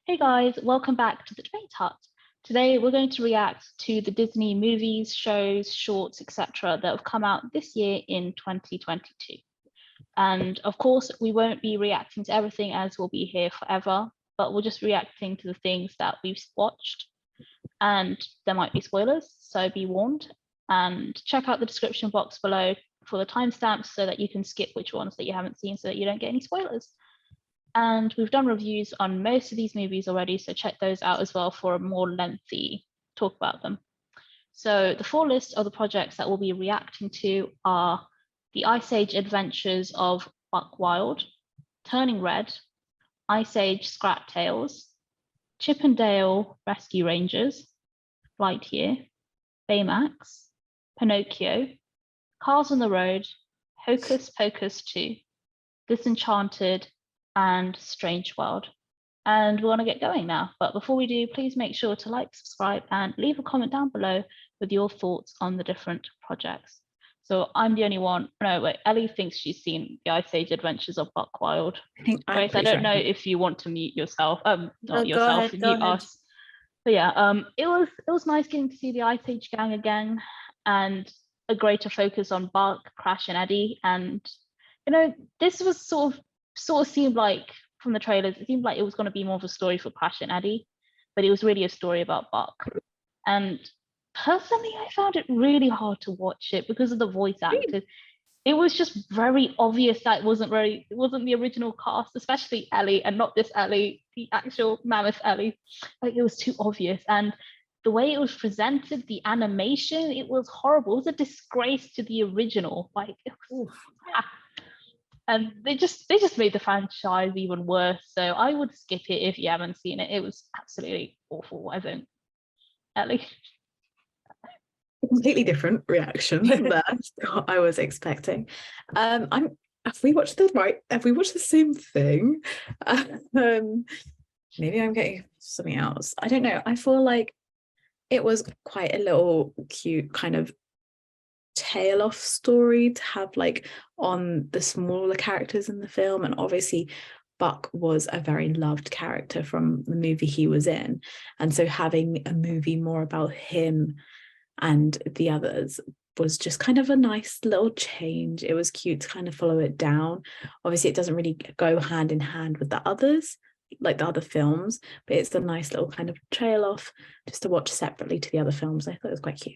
Hey guys, welcome back to the Debate Hut. Today we're going to react to the Disney movies, shows, shorts, etc. that have come out this year in 2022. And of course, we won't be reacting to everything as we'll be here forever, but we're just reacting to the things that we've watched. And there might be spoilers, so be warned. And check out the description box below for the timestamps so that you can skip which ones that you haven't seen so that you don't get any spoilers. And we've done reviews on most of these movies already, so check those out as well for a more lengthy talk about them. So the full list of the projects that we'll be reacting to are The Ice Age Adventures of Buck Wild, Turning Red, Ice Age Scrat Tales, Chip and Dale Rescue Rangers, Lightyear, Baymax, Pinocchio, Cars on the Road, Hocus Pocus 2, Disenchanted, and Strange World. And we want to get going now. But before we do, please make sure to like, subscribe, and leave a comment down below with your thoughts on the different projects. So I'm the only one. No, wait, Ellie thinks she's seen the Ice Age Adventures of Buck Wild. Grace, I don't know if you want to mute yourself. Not yourself, mute us. But yeah, it was nice getting to see the Ice Age gang again and a greater focus on Buck, Crash, and Eddie. And this was sort of seemed like from the trailers, it seemed like it was going to be more of a story for Crash and Eddie, but it was really a story about Buck. And personally, I found it really hard to watch it because of the voice actors. It was just very obvious that it wasn't the original cast, especially Ellie, and not this Ellie, the actual mammoth Ellie. Like, it was too obvious. And the way it was presented, the animation, it was horrible. It was a disgrace to the original. Like, it was, and they just made the franchise even worse. So I would skip it if you haven't seen it. It was absolutely awful, I think. Ellie. Completely different reaction there to what I was expecting. Have we watched the same thing? Maybe I'm getting something else. I don't know. I feel like it was quite a little cute kind of tail off story to have like on the smaller characters in the film, and obviously Buck was a very loved character from the movie he was in, and so having a movie more about him and the others was just kind of a nice little change. It was cute to kind of follow it down. Obviously it doesn't really go hand in hand with the others, like the other films, but it's a nice little kind of trail off just to watch separately to the other films. I thought it was quite cute.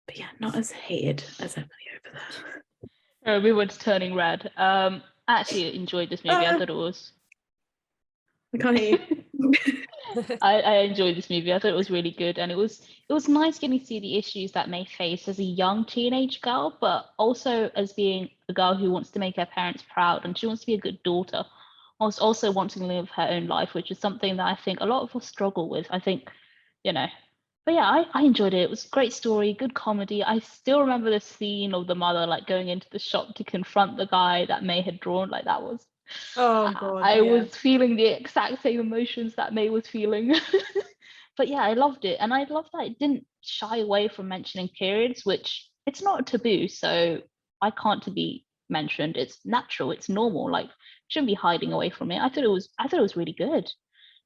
But yeah, not as hated as Emily over there. We went to Turning Red. I actually enjoyed this movie. I thought it was. I can't hear you. I enjoyed this movie. I thought it was really good, and it was nice getting to see the issues that May face as a young teenage girl, but also as being a girl who wants to make her parents proud, and she wants to be a good daughter, whilst also wanting to live her own life, which is something that I think a lot of us struggle with. I think, But yeah, I enjoyed it. It was a great story, good comedy. I still remember the scene of the mother like going into the shop to confront the guy that May had drawn. Like, that was. Oh God! I was feeling the exact same emotions that May was feeling. But yeah, I loved it, and I loved that it didn't shy away from mentioning periods, which it's not a taboo. So I can't to be mentioned. It's natural. It's normal. Like, shouldn't be hiding away from it. I thought it was really good.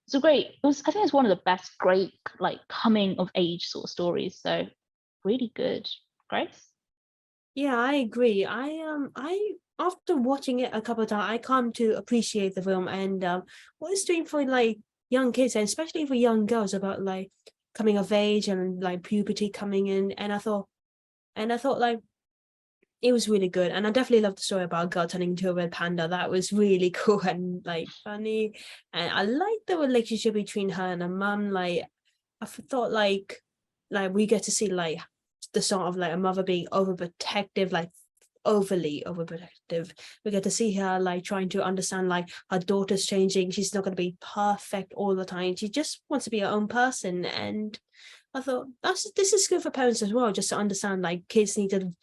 So great. I think it's one of the best great like coming of age sort of stories. So really good. Grace? Yeah, I agree. I after watching it a couple of times, I come to appreciate the film and what it's doing for like young kids, and especially for young girls, about like coming of age and like puberty coming in. And I thought like it was really good, and I definitely loved the story about a girl turning into a red panda. That was really cool and like funny, and I liked the relationship between her and her mum. Like, I thought like we get to see like the sort of like a mother being overprotective, like overly overprotective. We get to see her like trying to understand like her daughter's changing. She's not going to be perfect all the time. She just wants to be her own person, and I thought this is good for parents as well, just to understand like kids need to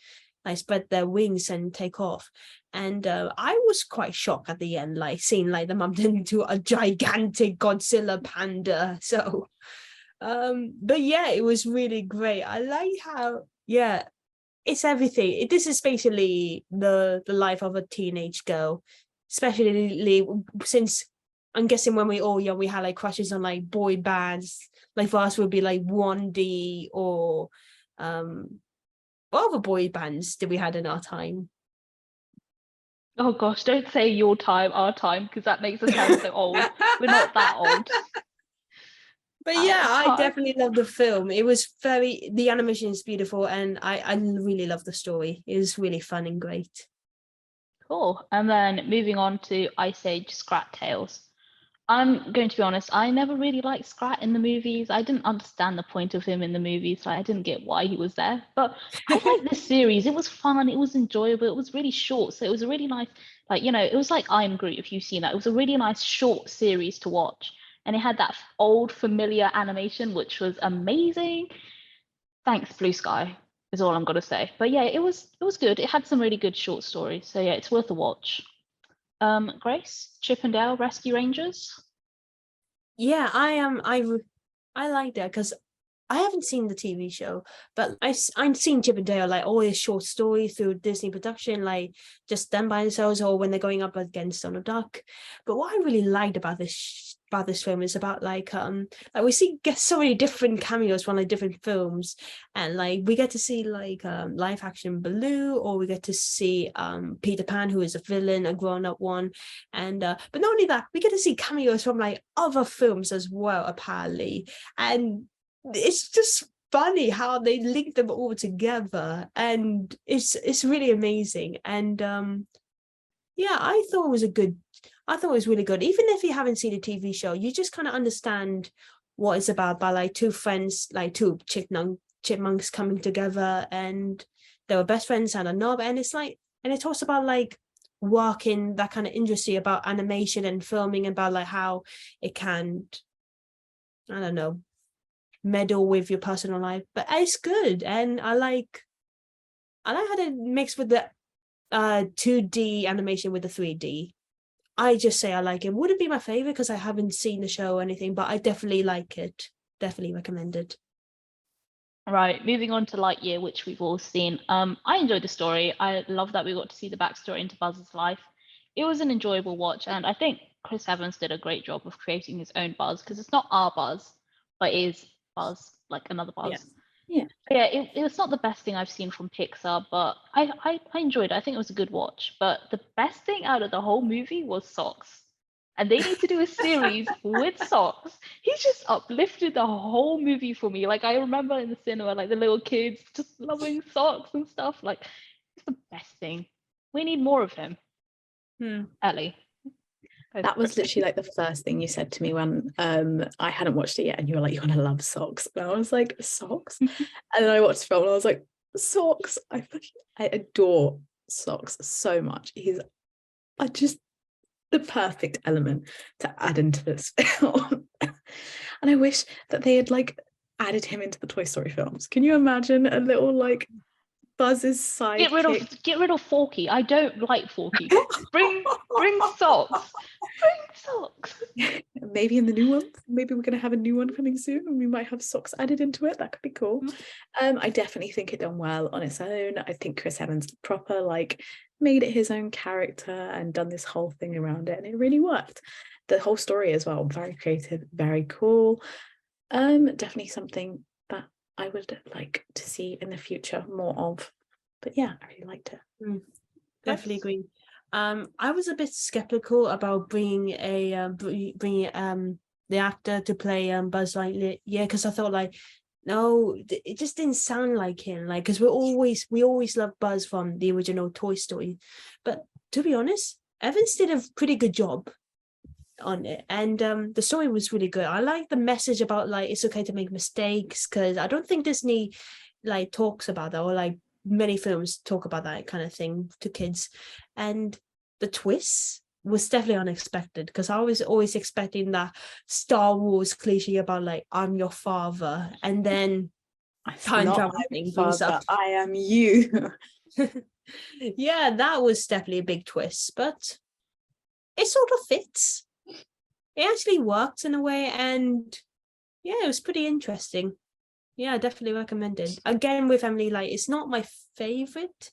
like spread their wings and take off. And I was quite shocked at the end, like seeing like the mum turn into a gigantic Godzilla panda. So but yeah, it was really great. I like how it's everything. This is basically the life of a teenage girl, especially since I'm guessing when we all young, we had like crushes on like boy bands. Like for us would be like 1D or what other boy bands did we had in our time? Oh gosh, don't say your time, our time, because that makes us sound so old. We're not that old. But yeah, I Our time. definitely love the film. It was the animation is beautiful, and I really love the story. It was really fun and great. Cool. And then moving on to Ice Age Scrat Tales. I'm going to be honest, I never really liked Scrat in the movies. I didn't understand the point of him in the movies, so I didn't get why he was there. But I liked this series. It was fun, it was enjoyable, it was really short. So it was a really nice, like, it was like I'm Groot, if you've seen that. It was a really nice short series to watch. And it had that old familiar animation, which was amazing. Thanks, Blue Sky, is all I'm gonna say. But yeah, it was good. It had some really good short stories. So yeah, it's worth a watch. Grace, Chip and Dale Rescue Rangers. Yeah, I like that because I haven't seen the TV show, but I've seen Chip and Dale, like all his short stories through Disney production, like just done by themselves or when they're going up against Donald Duck. But what I really liked about this film is about like we get so many different cameos from like different films, and like we get to see like live action Baloo, or we get to see Peter Pan, who is a villain, a grown up one, and but not only that, we get to see cameos from like other films as well, apparently, and it's just funny how they link them all together, and it's really amazing. And yeah, I thought it was really good. Even if you haven't seen the TV show, you just kind of understand what it's about by like two friends, like two chipmunks coming together, and they were best friends and a knob, and it's like, and it talks about like working that kind of industry, about animation and filming, about like how it can, I don't know, meddle with your personal life, but it's good. And I like how they mix with the 2D animation with the 3D. I just say I like it. Wouldn't be my favorite because I haven't seen the show or anything, but I definitely like it. Definitely recommend it. Right, moving on to Lightyear, which we've all seen. I enjoyed the story. I love that we got to see the backstory into Buzz's life. It was an enjoyable watch, and I think Chris Evans did a great job of creating his own Buzz, because it's not our Buzz, but it is Buzz, like another Buzz. Yeah. Yeah, it was not the best thing I've seen from Pixar, but I enjoyed it. I think it was a good watch. But the best thing out of the whole movie was Socks. And they need to do a series with Socks. He's just uplifted the whole movie for me. Like, I remember in the cinema, like the little kids just loving Socks and stuff. Like, it's the best thing. We need more of him. Ellie. That was literally like the first thing you said to me when I hadn't watched it yet, and you were like, "You're gonna love Socks," and I was like, "Socks," and then I watched the film and I was like, "Socks!" I adore Socks so much. He's just the perfect element to add into this film, and I wish that they had like added him into the Toy Story films. Can you imagine a little like Buzz's sidekick? Get rid of Forky. I don't like Forky. Bring Socks. Bring Socks. Maybe in the new one. Maybe we're gonna have a new one coming soon, and we might have Socks added into it. That could be cool. I definitely think it done well on its own. I think Chris Evans proper like made it his own character and done this whole thing around it, and it really worked. The whole story as well, very creative, very cool. Definitely something that I would like to see in the future more of. But yeah, I really liked it. Definitely agree. I was a bit skeptical about bringing the actor to play Buzz Lightyear, because I thought like, no, it just didn't sound like him. Like, because we always loved Buzz from the original Toy Story, but to be honest, Evans did a pretty good job on it, and the story was really good. I like the message about like it's okay to make mistakes, because I don't think Disney like talks about that, or like many films talk about that kind of thing to kids. And the twist was definitely unexpected, because I was always expecting that Star Wars cliche about like I'm your father, and then time travel thing brings up I am you. Yeah, that was definitely a big twist, but it sort of fits. It actually worked in a way, and yeah, it was pretty interesting. Yeah, I definitely recommend it. Again, with Emily, like it's not my favorite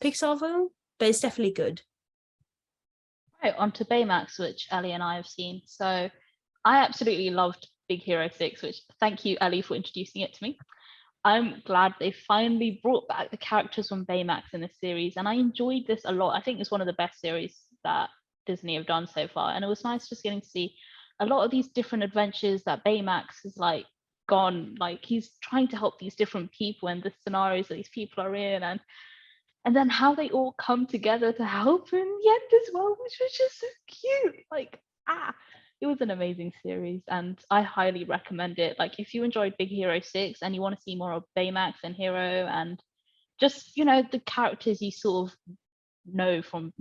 Pixar film, but it's definitely good. Right, on to Baymax, which Ellie and I have seen. So I absolutely loved Big Hero 6, which thank you, Ellie, for introducing it to me. I'm glad they finally brought back the characters from Baymax in this series, and I enjoyed this a lot. I think it's one of the best series that Disney have done so far, and it was nice just getting to see a lot of these different adventures that Baymax is like gone, like he's trying to help these different people and the scenarios that these people are in, and then how they all come together to help in the end as well, which was just so cute. Like, it was an amazing series, and I highly recommend it. Like, if you enjoyed Big Hero 6 and you want to see more of Baymax and Hero and just, you know, the characters you sort of know from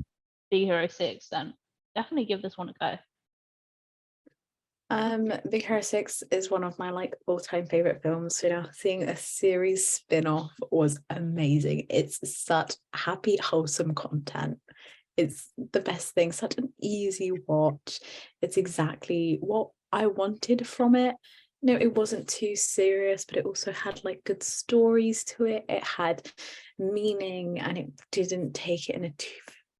Big Hero 6, then definitely give this one a go. Big Hero 6 is one of my like all-time favorite films. So now seeing a series spin-off was amazing. It's such happy, wholesome content. It's the best thing, such an easy watch. It's exactly what I wanted from it. No, it wasn't too serious, but it also had like good stories to it. It had meaning, and it didn't take it in a too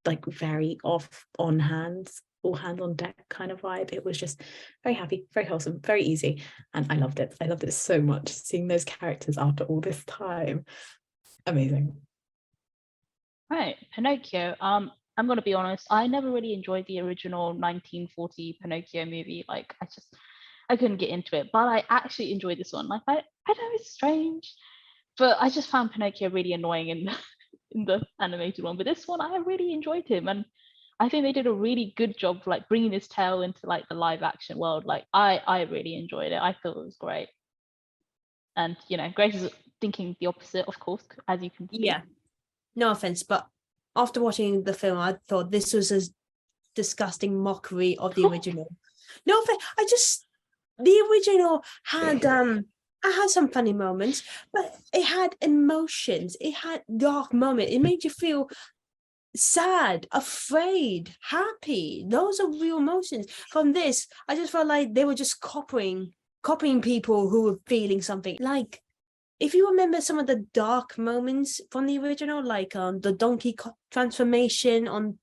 like very off on hands, all hands on deck kind of vibe. It was just very happy, very wholesome, very easy, and I loved it. I loved it so much, seeing those characters after all this time. Amazing. Right, Pinocchio. I'm gonna be honest, I never really enjoyed the original 1940 Pinocchio movie. Like, I couldn't get into it, but I actually enjoyed this one. Like, I know it's strange, but I just found Pinocchio really annoying in in the animated one. But this one, I really enjoyed him, and I think they did a really good job like bringing his tale into like the live action world. Like, I really enjoyed it. I thought it was great. And you know, Grace is thinking the opposite, of course, as you can see. Yeah, no offense, but after watching the film, I thought this was a disgusting mockery of the original. No offense, the original had I had some funny moments, but it had emotions. It had dark moments. It made you feel sad, afraid, happy. Those are real emotions. From this, I just felt like they were just copying people who were feeling something. Like, if you remember some of the dark moments from the original, like the donkey transformation on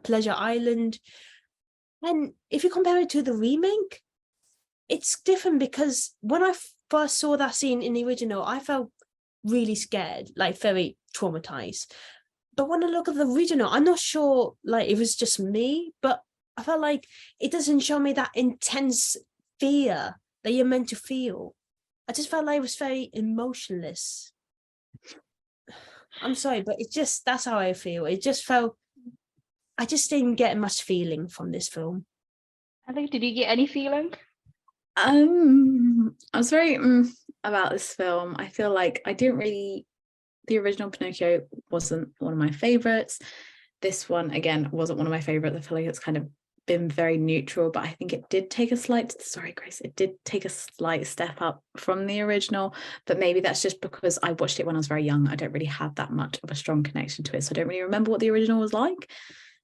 Pleasure Island, and if you compare it to the remake, it's different, because when I first saw that scene in the original, I felt really scared, like very traumatized. But when I look at the original, I'm not sure like it was just me, but I felt like it doesn't show me that intense fear that you're meant to feel. I just felt like it was very emotionless. I'm sorry, but that's how I feel. It just felt, I just didn't get much feeling from this film. I think, did you get any feeling? I was very about this film. I feel like the original Pinocchio wasn't one of my favorites. This one, again, wasn't one of my favorites. I feel like it's kind of been very neutral, but I think it did take a slight step up from the original, but maybe that's just because I watched it when I was very young. I don't really have that much of a strong connection to it, so I don't really remember what the original was like.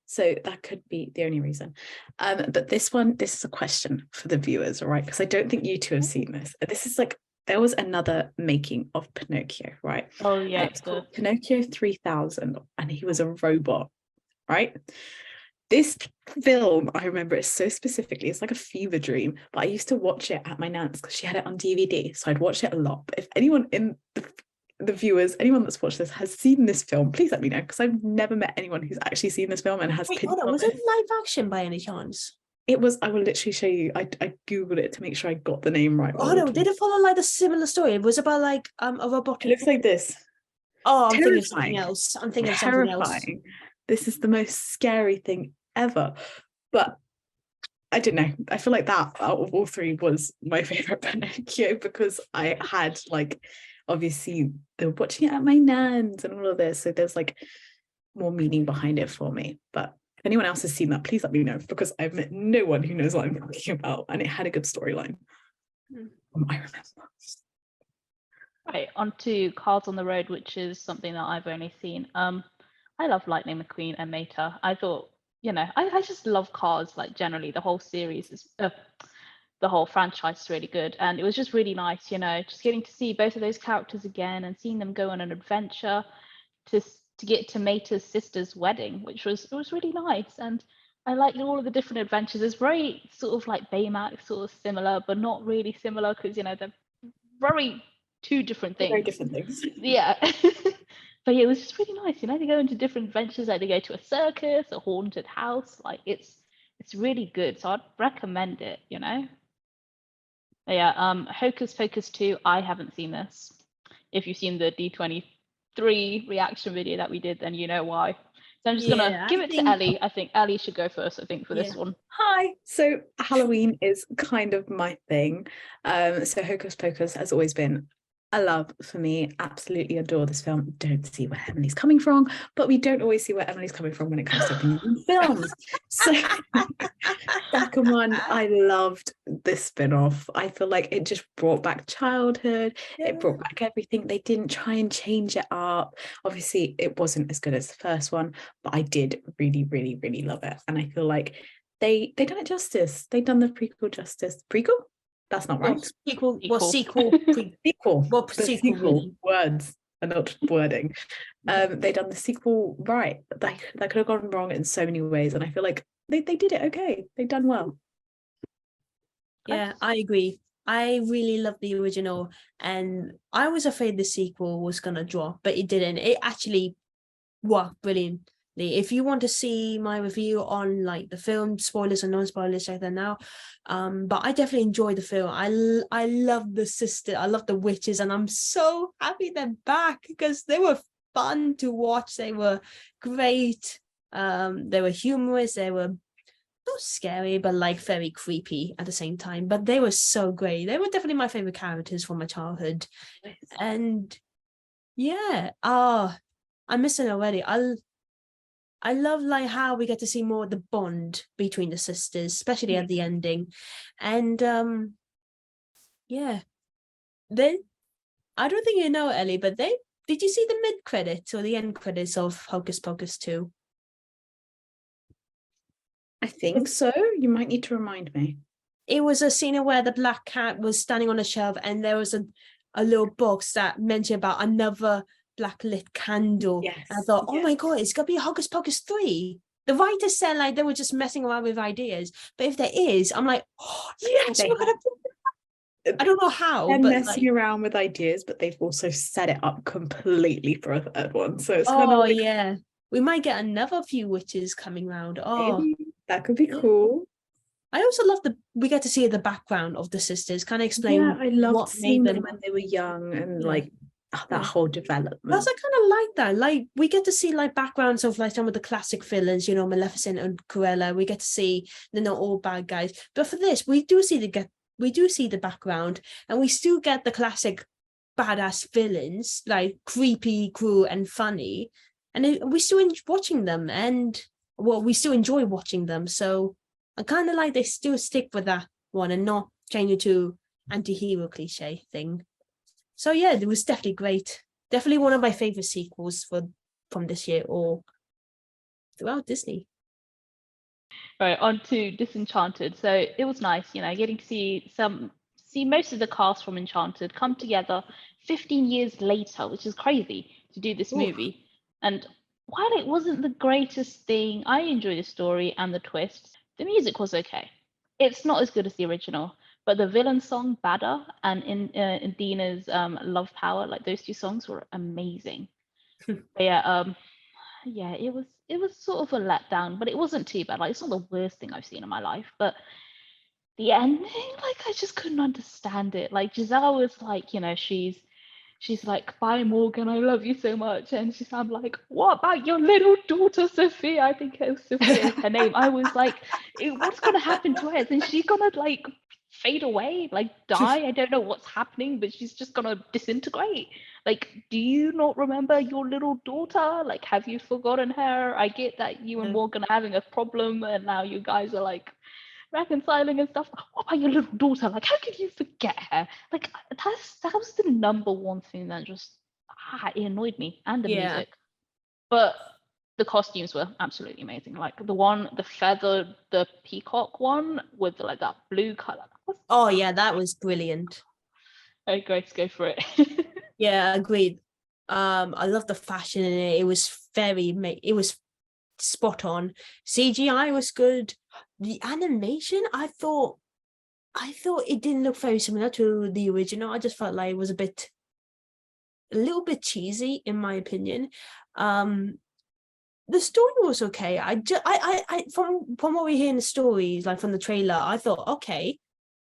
So that could be the only reason. But this is a question for the viewers, all right? Because I don't think you two have seen this. This is like, there was another making of Pinocchio, right? Oh yeah, it's called Pinocchio 3000, and he was a robot, right? This film, I remember it so specifically. It's like a fever dream, but I used to watch it at my nan's because she had it on DVD, so I'd watch it a lot. But if anyone in the viewers, anyone that's watched this has seen this film, please let me know, because I've never met anyone who's actually seen this film and has. Wait, hold on, was it live action by any chance? It was. I will literally show you. I googled it to make sure I got the name right. Oh no, did it follow like a similar story? It was about like a robot. It looks like this. Oh, I'm thinking of something else. I'm thinking of something else. This is the most scary thing ever. But I don't know. I feel like that out of all three was my favorite Pinocchio, because I had like, obviously they were watching it at my nan's and all of this, so there's like more meaning behind it for me. But if anyone else has seen that, please let me know, because I've met no one who knows what I'm talking about, and it had a good storyline. I remember. Right, on to Cars on the Road, which is something that I've only seen. I love Lightning McQueen and Mater. I thought, you know, I just love Cars, like generally the whole series is the whole franchise is really good, and it was just really nice, you know, just getting to see both of those characters again and seeing them go on an adventure to get to Mater's sister's wedding, which was really nice. And I like all of the different adventures. It's very sort of like Baymax, sort of similar, but not really similar because they're very two different things. Very different things. Yeah. But yeah, it was just really nice. They go into different adventures, like they go to a circus, a haunted house. Like it's really good. So I'd recommend it, But yeah, Hocus Pocus 2, I haven't seen this. If you've seen the D23 reaction video that we did, then you know why. So I'm just gonna give it to Ellie. I think Ellie should go first, for this one. Hi. So Halloween is kind of my thing. So Hocus Pocus has always been a love for me. Absolutely adore this film. Don't see where Emily's coming from, but we don't always see where Emily's coming from when it comes to opinions in films. So second one, I loved this spin-off. I feel like it just brought back childhood. It brought back everything. They didn't try and change it up. Obviously, it wasn't as good as the first one, but I did really, really, really love it. And I feel like they done it justice. They done the prequel justice. Prequel? That's not right. Sequel. Sequel. Well, sequel really. Words are not wording. They done the sequel right. That could have gone wrong in so many ways, and I feel like they did it okay. They done well. Yeah, I agree. I really love the original, and I was afraid the sequel was gonna drop, but it didn't. It actually worked brilliantly. If you want to see my review on like the film, spoilers and non-spoilers, check that now. But I definitely enjoyed the film. I love the sister, I love the witches, and I'm so happy they're back because they were fun to watch. They were great. They were humorous. They were not scary, but like very creepy at the same time. But they were so great. They were definitely my favorite characters from my childhood. And yeah, I miss it already. I love like how we get to see more of the bond between the sisters, especially at the ending. And yeah. Then I don't think you know, Ellie, but did you see the mid credits or the end credits of Hocus Pocus 2? I think so. You might need to remind me. It was a scene where the black cat was standing on a shelf and there was a little box that mentioned about another black lit candle. Yes. And I thought, oh my god, it's gonna be Hocus Pocus 3. The writers said like they were just messing around with ideas, but if there is, I'm like, oh yes, we're gonna. I don't know how. They're but messing around with ideas, but they've also set it up completely for a third one. So it's kind oh of like, yeah, we might get another few witches coming round. Oh, maybe that could be cool. I also love we get to see the background of the sisters, kind of explain. Yeah, I loved what seeing made them when they were young and like that Yeah. whole development. Plus, I kind of like that. Like, we get to see like backgrounds of like some of the classic villains, Maleficent and Cruella. We get to see they're not all bad guys. But for this, we do see the background, and we still get the classic badass villains, like creepy, cruel, and funny. And we still enjoy watching them, and we still enjoy watching them. So I kind of like they still stick with that one and not change it to anti-hero cliche thing. So yeah, it was definitely great. Definitely one of my favorite sequels from this year or throughout Disney. Right, on to Disenchanted. So it was nice, getting to see most of the cast from Enchanted come together 15 years later, which is crazy to do this movie. And while it wasn't the greatest thing, I enjoyed the story and the twists. The music was okay. It's not as good as the original, but the villain song Bada and Indina's Love Power, like those two songs were amazing. But yeah, it was sort of a letdown, but it wasn't too bad. Like, it's not the worst thing I've seen in my life, but the ending, like, I just couldn't understand it. Like, Giselle was like, she's like, bye Morgan, I love you so much, and I'm like, what about your little daughter Sophia? I think it was Sophia her name. I was like, what's gonna happen to her? Is she gonna like fade away, like die? I don't know what's happening, but she's just gonna disintegrate. Like, do you not remember your little daughter? Like, have you forgotten her? I get that you and Morgan are having a problem and now you guys are like reconciling and stuff. What about your little daughter? Like, how could you forget her? Like, that was the number one thing that just it annoyed me, and the music. But the costumes were absolutely amazing. Like the peacock one with like that blue color. Oh yeah, that was brilliant. Oh, Grace, go for it. Yeah, agreed. I love the fashion in it. It was spot on. CGI was good. The animation, I thought it didn't look very similar to the original. I just felt like it was a little bit cheesy, in my opinion. The story was okay. I from what we hear in the stories, like from the trailer, I thought, okay,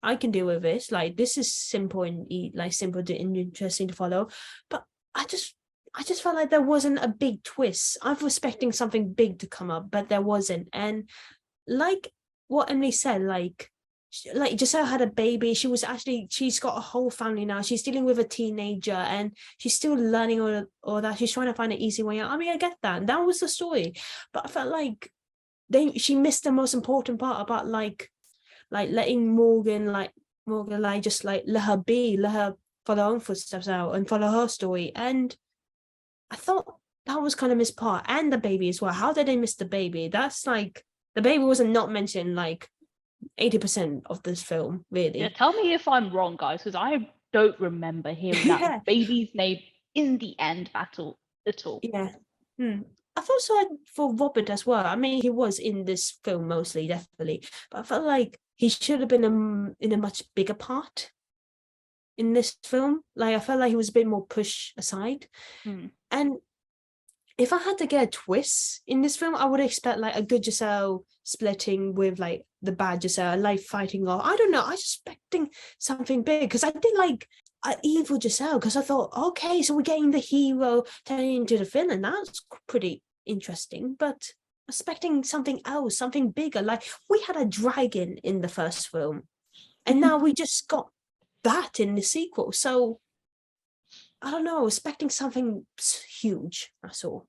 I can deal with this. Like, this is simple and simple and interesting to follow. But I just felt like there wasn't a big twist. I was expecting something big to come up, but there wasn't. And like what Emily said, like Giselle had a baby. She's got a whole family now. She's dealing with a teenager and she's still learning all that. She's trying to find an easy way out. I mean, I get that. That was the story. But I felt like she missed the most important part about like letting Morgan just like let her follow her own footsteps out and follow her story. And I thought that was kind of missed part. And the baby as well. How did they miss the baby? That's like, the baby wasn't not mentioned like 80% of this film, really. Yeah, tell me if I'm wrong, guys, because I don't remember hearing that baby's name in the end battle at all. Yeah. I thought so for Robert as well. I mean, he was in this film mostly, definitely, but I felt like he should have been in a much bigger part in this film. Like, I felt like he was a bit more pushed aside. And if I had to get a twist in this film, I would expect like a good Giselle splitting with like the bad Giselle, like fighting off. I don't know. I was expecting something big because I did like an evil Giselle, because I thought, okay, so we're getting the hero turning into the villain. That's pretty interesting. But expecting something else, something bigger. Like, we had a dragon in the first film, and now we just got that in the sequel. So I don't know, expecting something huge, that's all.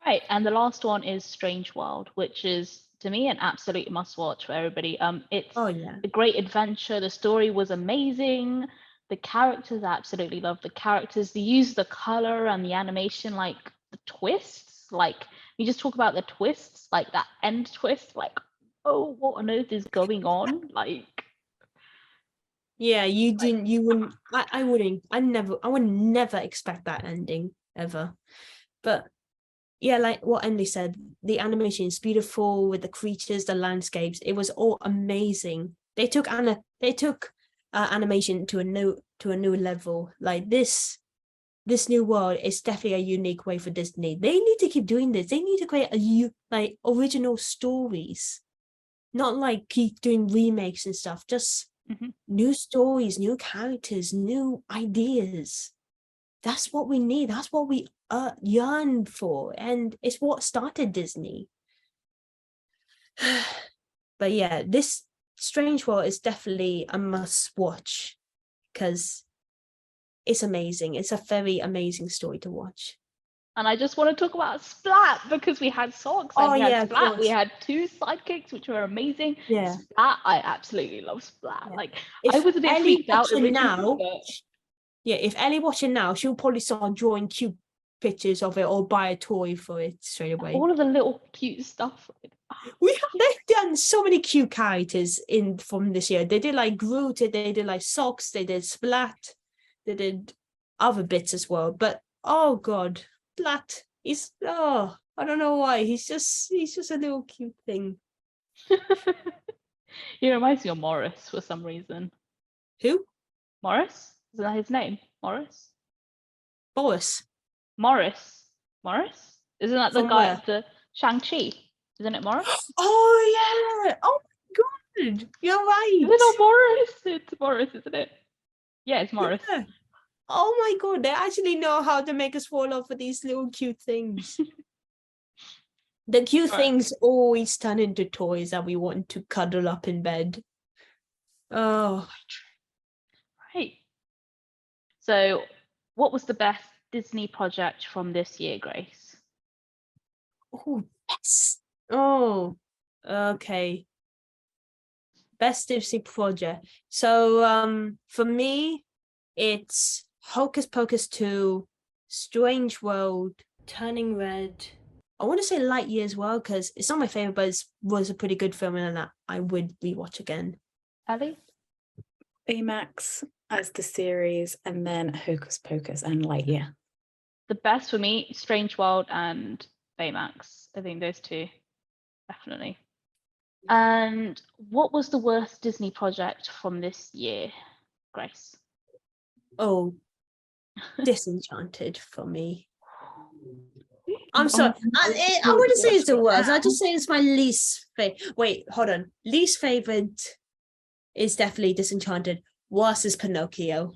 Right, and the last one is Strange World, which is, to me, an absolute must-watch for everybody. It's a great adventure. The story was amazing. The characters, I absolutely love the characters. They use the color and the animation, like the twists. Like, you just talk about the twists, like that end twist. Like, oh, what on earth is going on? Like, yeah, you wouldn't. I would never expect that ending ever. But yeah, like what Emily said, the animation is beautiful with the creatures, the landscapes. It was all amazing. They took animation to a new level. Like, this new world is definitely a unique way for Disney. They need to keep doing this. They need to create original stories, not like keep doing remakes and stuff. Just new stories, new characters, new ideas. That's what we need. That's what we yearn for. And it's what started Disney. But yeah, this Strange World is definitely a must watch because it's amazing. It's a very amazing story to watch. And I just want to talk about Splat, because we had socks and we had Splat. We had two sidekicks, which were amazing. Yeah. Splat, I absolutely love Splat. Yeah. Like, if I was a bit freaked out now. Yeah, if Ellie watching now, she'll probably start drawing cute pictures of it or buy a toy for it straight away. All of the little cute stuff. They've done so many cute characters from this year. They did like Groot, they did like Socks, they did Splat, they did other bits as well. But oh god, Splat is I don't know why. He's just a little cute thing. He reminds me of Morris for some reason. Who? Morris? Isn't that his name? Morris? Boris. Morris? Isn't that the From guy where? at the Shang-Chi? Isn't it Morris? Oh yeah! Oh my god! You're right. Is it not Morris? It's Morris, isn't it? Yeah, it's Morris. Yeah. Oh my god! They actually know how to make us fall off for these little cute things. The cute things always turn into toys that we want to cuddle up in bed. Oh. Right. So, what was the best Disney project from this year, Grace? Oh, yes. Oh, okay. Best Disney project. So, for me, it's Hocus Pocus 2, Strange World, Turning Red. I want to say Lightyear as well, because it's not my favorite, but it was a pretty good film and that I would rewatch again. Ellie? Baymax as the series, and then Hocus Pocus and Lightyear. The best for me, Strange World and Baymax. I think those two, definitely. And what was the worst Disney project from this year, Grace? Oh, Disenchanted for me. I'm sorry. I wouldn't say it's the worst. I'll just say it's my least favorite. Wait, hold on. Least favorite is definitely Disenchanted. Worst is Pinocchio.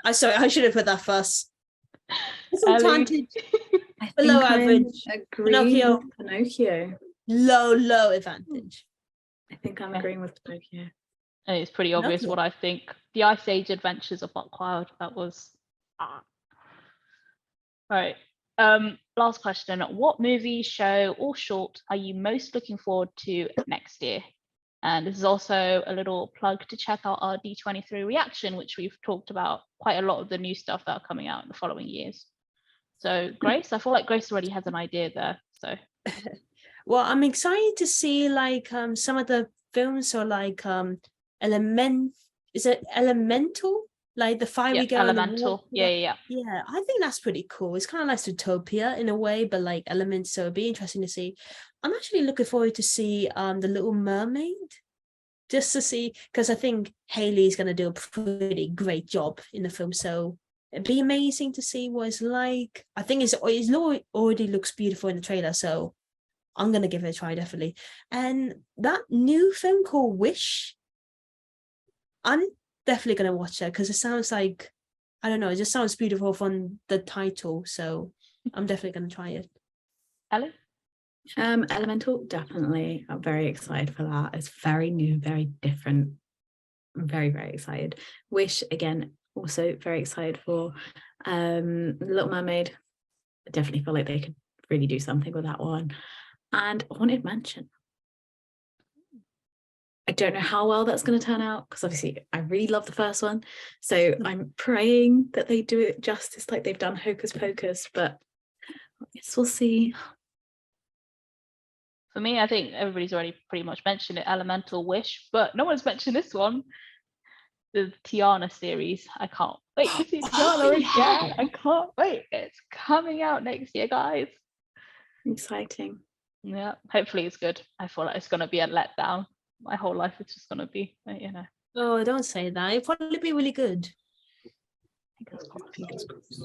I'm sorry, I should have put that first. Disenchanted, I think below I'm average. agreeing Pinocchio. with Pinocchio. Low advantage. I think I'm Okay. agreeing with Pinocchio. And it's pretty obvious Pinocchio. what I think. The Ice Age Adventures of Buckwild. That was. Right. Last question. What movie, show, or short are you most looking forward to next year? And this is also a little plug to check out our D23 reaction, which we've talked about quite a lot of the new stuff that are coming out in the following years. So Grace, I feel like Grace already has an idea there. So Well, I'm excited to see like some of the films or like is it Elemental? Like the fiery yeah, girl in the Elemental. water. Yeah. Yeah, I think that's pretty cool. It's kind of like Zootopia in a way, but like elements. So it'd be interesting to see. I'm actually looking forward to see the Little Mermaid, just to see, because I think Hailey's gonna do a pretty great job in the film. So it'd be amazing to see what it's like. I think it already looks beautiful in the trailer, so I'm gonna give it a try definitely. And that new film called Wish, I'm definitely gonna watch that because it sounds like, I don't know, it just sounds beautiful from the title. So I'm definitely gonna try it. Ellie? Elemental, definitely. I'm very excited for that. It's very new, very different. I'm very, very excited. Wish, again, also very excited for. Little Mermaid, I definitely feel like they could really do something with that one. And Haunted Mansion. I don't know how well that's going to turn out because obviously I really love the first one. So I'm praying that they do it justice like they've done Hocus Pocus, but I guess we'll see. For me, I think everybody's already pretty much mentioned it, Elemental, Wish, but no one's mentioned this one, the Tiana series. I can't wait to see Tiana again. I can't wait. It's coming out next year, guys. Exciting. Yeah, hopefully it's good. I feel like it's going to be a letdown. My whole life it's just going to be, you know. Oh, don't say that. It'll probably be really good. Fingers crossed.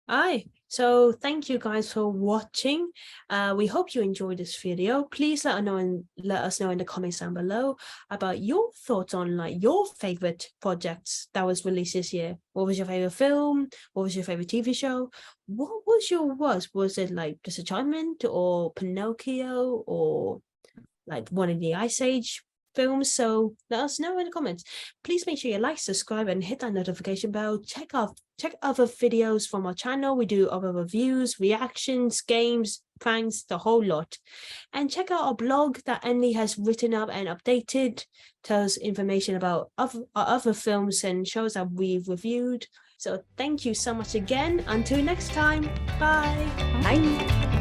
Aye. So thank you guys for watching. We hope you enjoyed this video. Please let us know in the comments down below about your thoughts on like your favorite projects that was released this year. What was your favorite film? What was your favorite TV show? What was your worst? Was it like Disenchanted or Pinocchio or like one of the Ice Age films? So let us know in the comments. Please make sure you like, subscribe, and hit that notification bell. Check other videos from our channel. We do other reviews, reactions, games, pranks, the whole lot. And check out our blog that Emily has written up and updated. Tells information about other films and shows that we've reviewed. So thank you so much again. Until next time. Bye. Bye.